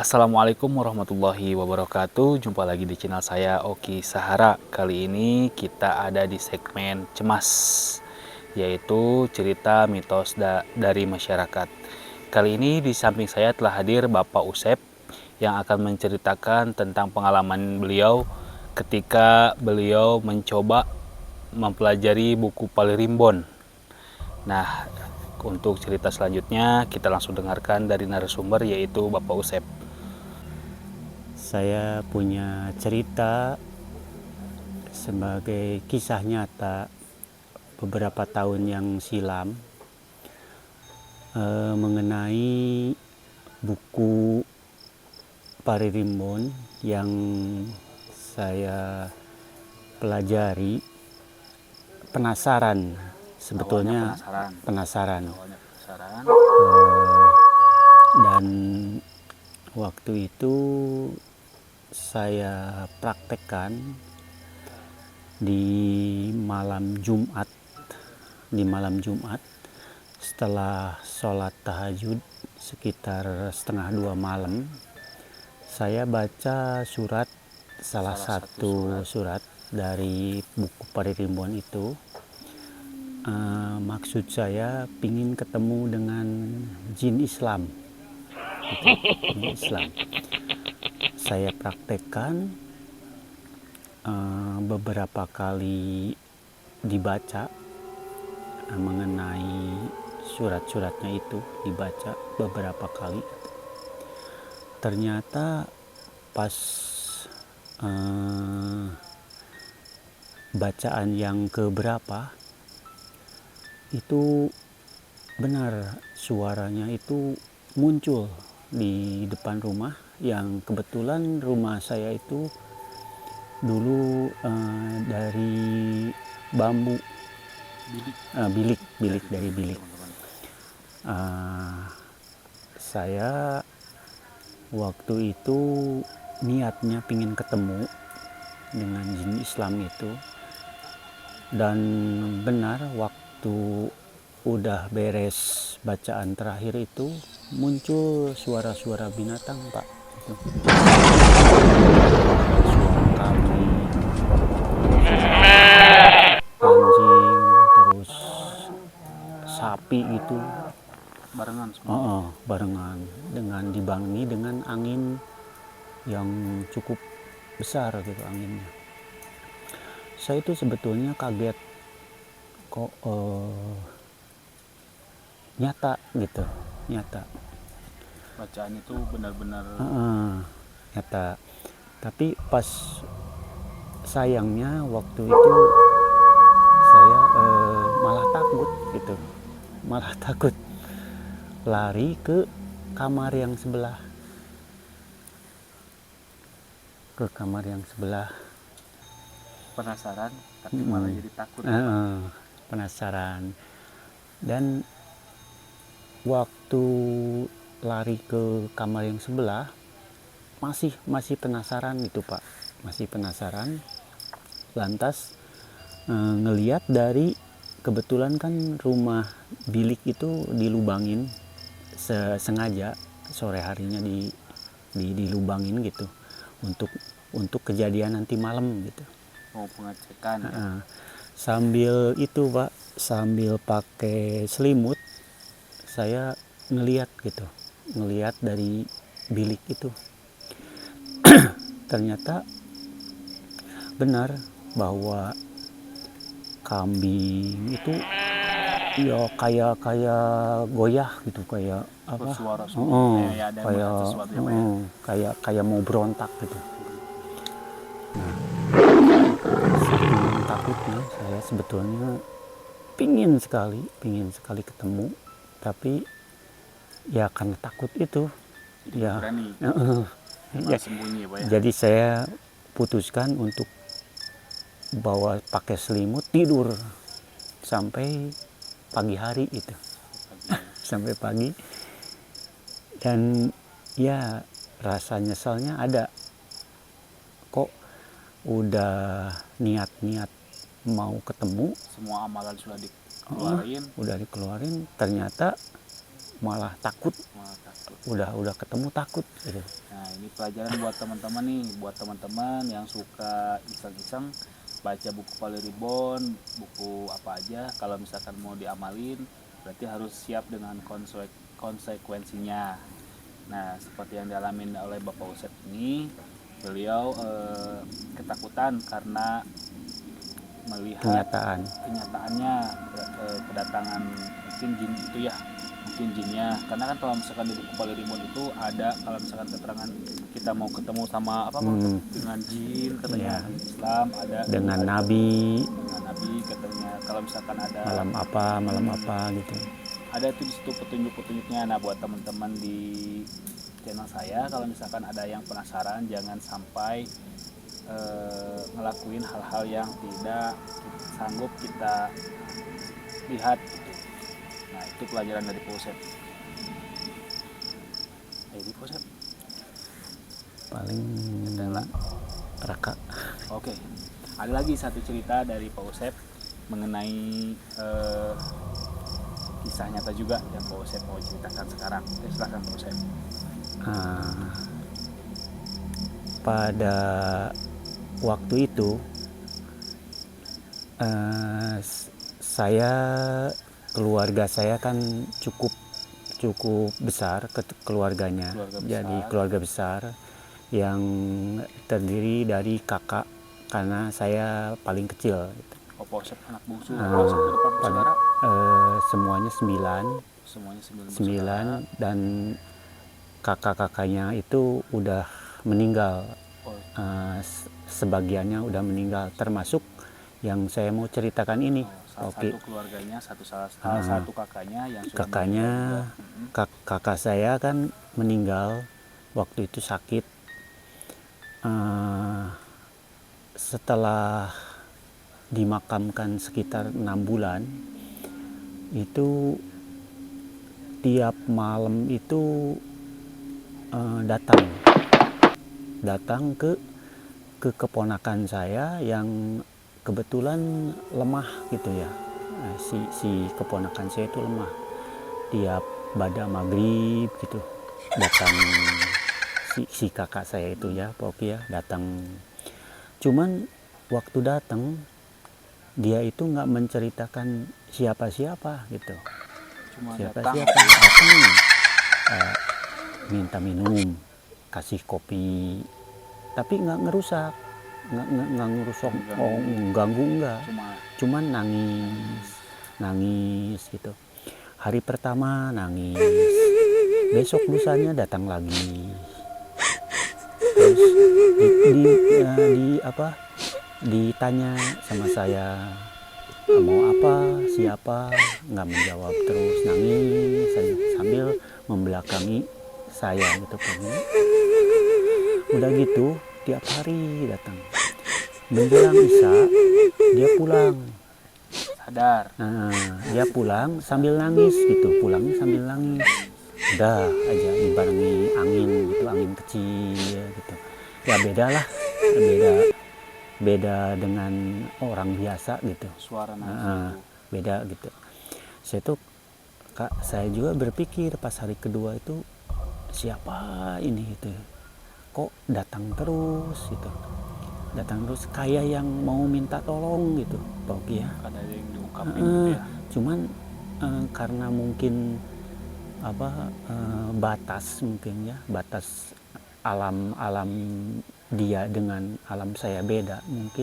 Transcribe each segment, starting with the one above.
Assalamualaikum warahmatullahi wabarakatuh. Jumpa lagi di channel saya Oki Sahara. Kali ini kita ada di segmen cemas, yaitu cerita mitos dari masyarakat. Kali ini di samping saya telah hadir Bapak Usep yang akan menceritakan tentang pengalaman beliau ketika beliau mencoba mempelajari buku Palirimbon. Nah, untuk cerita selanjutnya kita langsung dengarkan dari narasumber, yaitu Bapak Usep. Saya punya cerita sebagai kisah nyata beberapa tahun yang silam mengenai buku Palirimbon yang saya pelajari. Penasaran, sebetulnya penasaran. Dan waktu itu saya praktekkan di malam Jumat. Setelah sholat tahajud sekitar 1:30 malam, saya baca salah satu surat dari buku Palirimbon itu. Maksud saya ingin ketemu dengan jin Islam, jin Islam. Saya praktekkan beberapa kali dibaca mengenai surat-suratnya itu, dibaca beberapa kali. Ternyata pas bacaan yang keberapa itu benar suaranya itu muncul di depan rumah, yang kebetulan rumah saya itu dulu dari bambu, bilik dari bilik. Saya waktu itu niatnya pingin ketemu dengan jin Islam itu, dan benar waktu udah beres bacaan terakhir itu muncul suara-suara binatang, Pak. Suara kambing, anjing, terus sapi gitu. Barengan semua. Barengan, dengan dibangi dengan angin yang cukup besar gitu anginnya. Saya itu sebetulnya kaget, kok nyata gitu, nyata. Bacaan itu benar-benar Nyata. Tapi pas sayangnya waktu itu saya malah takut gitu, malah takut lari ke kamar yang sebelah, penasaran tapi malah jadi takut. penasaran. Dan waktu lari ke kamar yang sebelah masih penasaran itu, Pak, masih penasaran. Lantas ngelihat dari, kebetulan kan rumah bilik itu dilubangin sengaja, sore harinya dilubangin gitu untuk kejadian nanti malam gitu. Mau pengecekan ya? Sambil itu, Pak, sambil pakai selimut saya ngelihat dari bilik itu. Ternyata benar bahwa kambing itu ya kayak goyah gitu, kayak apa? Bersuara Kayak mau berontak gitu. Nah, saking takutnya saya sebetulnya pingin sekali ketemu, tapi ya karena takut itu ya berani. Sembunyi, Pak, ya? Jadi saya putuskan untuk bawa pakai selimut, tidur sampai pagi hari itu. Sampai pagi. Dan ya rasa nyesalnya ada, kok udah niat mau ketemu, Semua amalan sudah dikeluarin, ternyata malah takut, Malah takut. udah ketemu takut gitu. Nah, ini pelajaran buat teman-teman nih, buat teman-teman yang suka iseng-iseng baca buku Polyribon, buku apa aja, kalau misalkan mau diamalin, berarti harus siap dengan konsekuensinya. Nah, seperti yang dialamin oleh Bapak Usep ini, beliau ketakutan karena melihat kenyataannya, kedatangan mungkin jin itu ya, mungkin jinnya. Karena kan kalau misalkan di buku Polyribon itu ada, kalau misalkan keterangan kita mau ketemu sama apa dengan jin katanya, di Islam ada dengan ada, nabi dengan nabi katanya, kalau misalkan ada malam apa gitu. ada itu di situ petunjuk-petunjuknya. Nah, buat teman-teman di channel saya, kalau misalkan ada yang penasaran, jangan sampai ngelakuin hal-hal yang tidak sanggup kita lihat gitu. Nah, itu pelajaran dari Pak Usep. Jadi Pak Usep Paling adalah Raka. Oke, ada lagi satu cerita dari Pak Usep mengenai kisah nyata juga yang Pak Usep mau ceritakan sekarang. Silakan Pak Usep. Pada waktu itu keluarga saya kan cukup besar keluarganya. Jadi keluarga besar yang terdiri dari kakak, karena saya paling kecil. Oh, Pak Usep anak bungsu. Pak Usep berapa bersaudara? Semuanya 9. Semuanya 9 dan kakak-kakaknya itu udah meninggal. Sebagiannya udah meninggal, termasuk yang saya mau ceritakan ini. Satu keluarganya, salah satu kakaknya yang sudah kakak saya kan meninggal waktu itu sakit. Setelah dimakamkan sekitar 6 bulan, itu tiap malam itu datang ke keponakan saya yang kebetulan lemah gitu ya. Nah, si keponakan saya itu lemah. Tiap pada maghrib gitu datang si kakak saya itu ya, Poki ya, datang. Cuman waktu datang dia itu nggak menceritakan siapa-siapa gitu. Cuma datang minta minum, kasih kopi, tapi nggak ngerusak, ganggu enggak, cuman nangis gitu. Hari pertama nangis, besok lusanya datang lagi, terus ditanya sama saya mau apa, siapa, nggak menjawab, terus nangis sambil membelakangi saya gitu. Udah gitu tiap hari datang, menjelang Isya dia pulang sadar. Dia pulang sambil nangis gitu, pulangnya sambil nangis, udah aja dibarengi angin gitu, angin kecil gitu ya. Beda dengan orang biasa gitu, suara nangis beda gitu. Saya juga berpikir pas hari kedua itu, siapa ini gitu, kok datang terus gitu, kayak yang mau minta tolong gitu, Poki ya. Ada yang diungkapin gitu ya. Cuman karena mungkin batas alam dia dengan alam saya beda, mungkin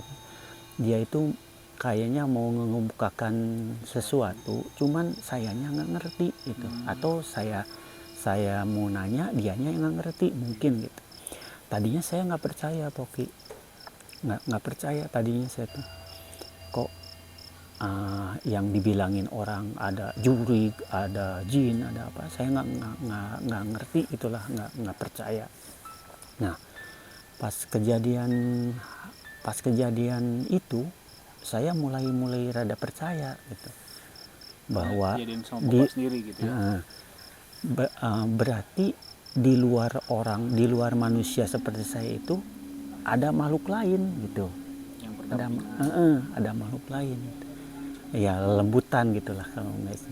dia itu kayaknya mau mengemukakan sesuatu, cuman sayanya nggak ngerti gitu. Atau saya mau nanya, dianya yang nggak ngerti mungkin gitu. Tadinya saya nggak percaya, Poki, nggak percaya tadinya saya tuh, kok yang dibilangin orang ada jurig, ada jin, ada apa, saya nggak ngerti itulah, nggak percaya. Nah, pas kejadian itu saya mulai rada percaya gitu, bahwa sendiri gitu ya. Berarti di luar manusia seperti saya itu ada makhluk lain gitu, ada makhluk lain gitu. Ya lembutan gitulah kalau guys.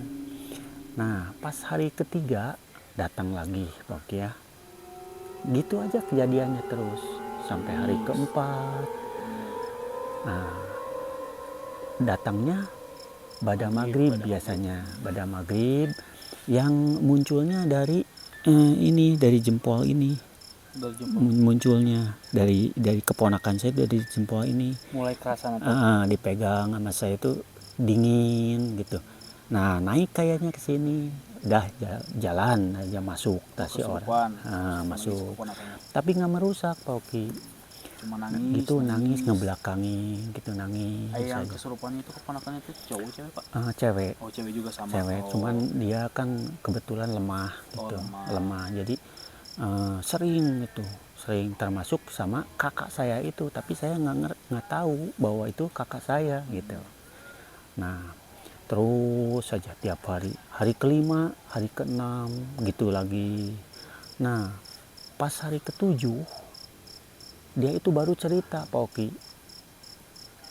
Nah, pas hari ketiga datang lagi Pak Oki ya. Gitu aja kejadiannya terus sampai hari keempat. Nah, datangnya pada maghrib biasanya, pada maghrib yang munculnya dari ini, dari jempol ini. Dari jempol. Munculnya dari keponakan saya, dari jempol ini. Mulai kerasa nanti. Dipegang sama saya itu dingin gitu. Nah, naik kayaknya ke sini. Udah jalan aja masuk si orang. Masuk. Tapi nggak merusak Pak Oki. Cuma nangis. Gitu nangis ngebelakangin gitu, nangis. Yang kesurupannya itu keponakannya itu cowok cewek Pak? Cewek. Oh, cewek juga sama. Cewek, cuman dia kan kebetulan lemah gitu. Lemah. Jadi sering itu, sering termasuk sama kakak saya itu, tapi saya nggak tahu bahwa itu kakak saya gitu. Nah, terus saja tiap hari kelima, hari keenam gitu lagi. Nah, pas hari ketujuh dia itu baru cerita Pak Oki.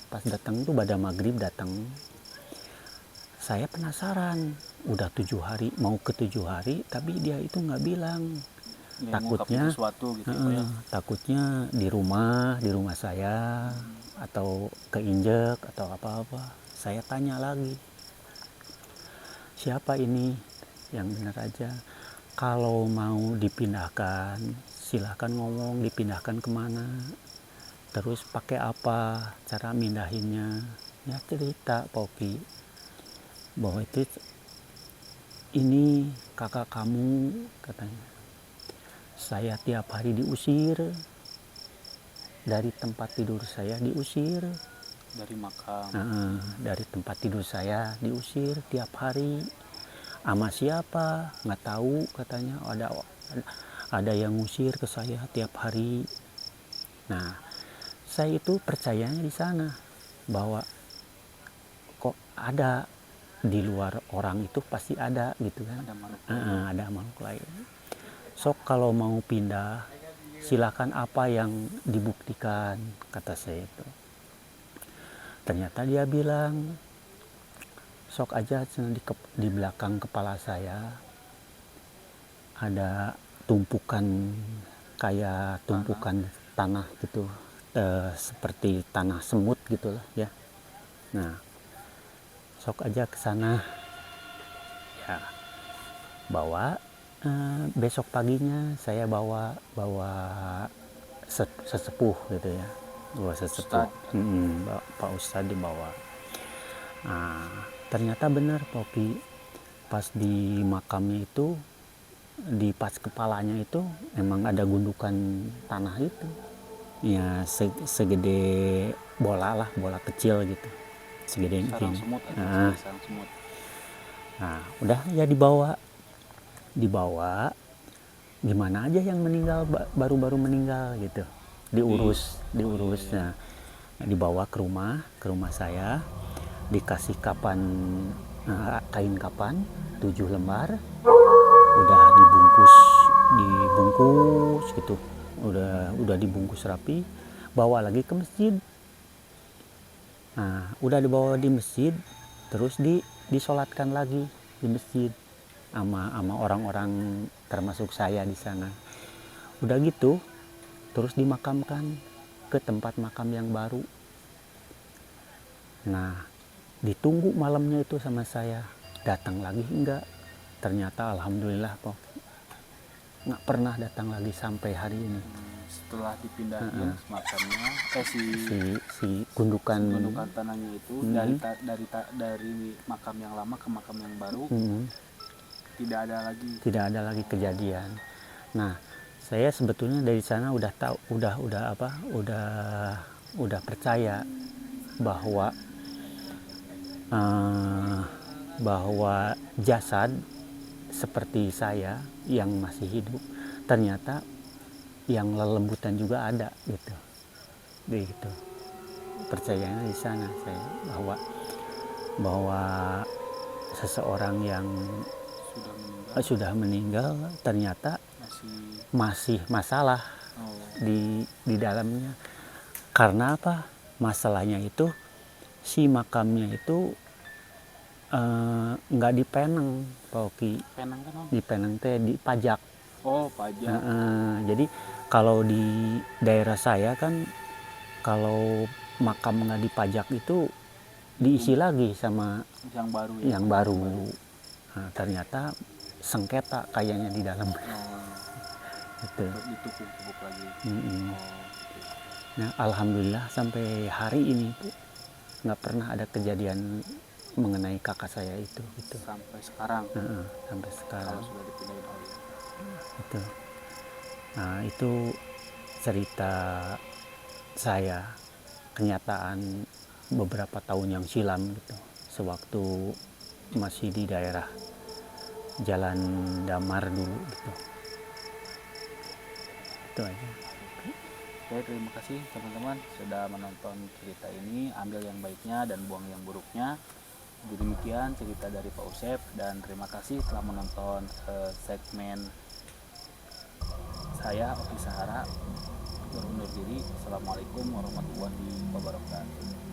Pas datang itu pada maghrib datang, saya penasaran, udah 7 hari, mau ke 7 hari, tapi dia itu nggak bilang. Ya, Takutnya sesuatu gitu ya. Takutnya di rumah saya atau keinjek atau apa-apa. Saya tanya lagi, siapa ini, yang benar aja. Kalau mau dipindahkan silahkan ngomong, dipindahkan kemana, terus pakai apa cara mindahinnya. Ya cerita Poki bahwa itu ini kakak kamu katanya. Saya tiap hari diusir dari tempat tidur saya, diusir dari makam. Dari tempat tidur saya diusir tiap hari. Sama siapa nggak tahu, katanya ada yang ngusir ke saya tiap hari. Nah, saya itu percayanya di sana bahwa kok ada di luar orang itu pasti ada gitu kan. Ada makhluk lain. Sok kalau mau pindah silakan, apa yang dibuktikan, kata saya itu. Ternyata dia bilang, sok aja di belakang kepala saya ada tumpukan, kayak tumpukan tanah gitu, seperti tanah semut gitulah ya. Nah, sok aja ke sana ya, bawa besok paginya saya bawa sesepuh gitu ya, bawa sesepuh. Pak Ustadz dibawa. Nah, ternyata benar Poki, pas di makamnya itu, di pas kepalanya itu emang ada gundukan tanah itu ya, segede bola lah, bola kecil gitu, segede ini. Nah, udah ya dibawa gimana aja yang meninggal, baru meninggal gitu, diurus. Nah, dibawa ke rumah saya, dikasih kapan, kain kapan 7 lembar, udah dibungkus gitu, udah dibungkus rapi, bawa lagi ke masjid. Nah, udah dibawa di masjid, terus disolatkan lagi di masjid sama orang-orang termasuk saya di sana. Udah gitu terus dimakamkan ke tempat makam yang baru. Nah, ditunggu malamnya itu sama saya, datang lagi enggak. Ternyata alhamdulillah Pak, nggak pernah datang lagi sampai hari ini. Setelah dipindahin makamnya, si gundukan tanahnya itu dari makam yang lama ke makam yang baru, tidak ada lagi kejadian. Nah, saya sebetulnya dari sana udah tahu, udah percaya bahwa jasad seperti saya yang masih hidup ternyata yang lelembutan juga ada gitu. Begitu. Percayanya di sana saya bahwa seseorang yang sudah meninggal ternyata masih masalah di dalamnya. Karena apa? Masalahnya itu si makamnya itu Nggak di Penang, Pak Oki. Penang kan Om? Di Penang teh di pajak. Oh, pajak. Jadi kalau di daerah saya kan, kalau makam nggak dipajak itu diisi lagi sama Yang baru ya? yang baru. Nah, ternyata sengketa kayaknya di dalam. Gitu. Ditumpuk-tumpuk lagi. Mm-mm. Oh, oke. Nah, alhamdulillah sampai hari ini tuh nggak pernah ada kejadian mengenai kakak saya itu gitu. Sampai sekarang Sampai kalau sekarang sudah dipindahin. Oh iya. itu. Nah, itu cerita saya, kenyataan beberapa tahun yang silam gitu, sewaktu masih di daerah Jalan Damar dulu gitu. Itu aja. Oke, terima kasih teman-teman sudah menonton cerita ini. Ambil yang baiknya dan buang yang buruknya. Jadi demikian cerita dari Pak Usep, dan terima kasih telah menonton segmen saya Oki Sahara. Berundur diri. Assalamualaikum warahmatullahi wabarakatuh.